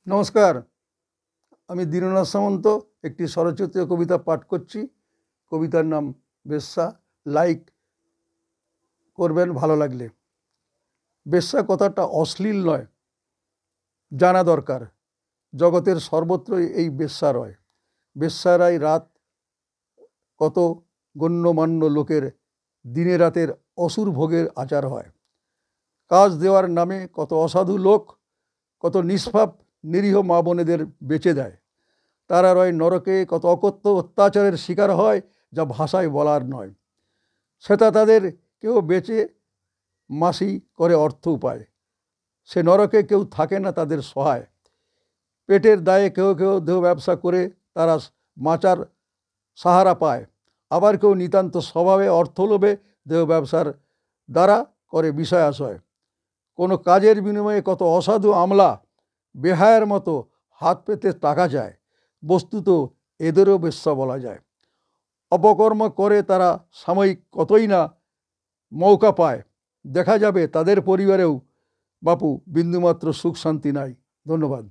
নমস্কার, আমি দীননাথ সামন্ত একটি স্বরচিত কবিতা পাঠ করছি। কবিতার নাম বেশ্যা। লাইক করবেন ভালো লাগলে। বেশ্যা কথাটা অশ্লীল নয়, জানা দরকার। জগতের সর্বত্রই এই বেশ্যা রয়। বেশ্যারাই রাত কত গণ্যমান্য লোকের দিনে রাতের অসুর ভোগের আচার হয়। কাজ দেওয়ার নামে কত অসাধু লোক কত নিষ্পাপ নিরীহ মা বোনেদের বেচে দেয়। তারা রয় নরকে, কত অকথ্য অত্যাচারের শিকার হয় যা ভাষায় বলার নয়। সেটা তাদের কেউ বেচে মাসি করে অর্থ উপায়। সে নরকে কেউ থাকে না তাদের সহায়। পেটের দায়ে কেউ কেউ দেহ ব্যবসা করে তারা মাচার সাহারা পায়। আবার কেউ নিতান্ত স্বভাবে অর্থ লোভে দেহ ব্যবসার দ্বারা করে বিষয় আশয়। কোনো কাজের বিনিময়ে কত অসাধু আমলা বেহায়ের মতো হাত পেতে টাকা যায়। বস্তুত এদেরও বেশ্যা বলা যায়। অপকর্ম করে তারা সাময়িক কতই না মৌকা পায়। দেখা যাবে তাদের পরিবারেও বাপু বিন্দুমাত্র সুখ শান্তি নাই। ধন্যবাদ।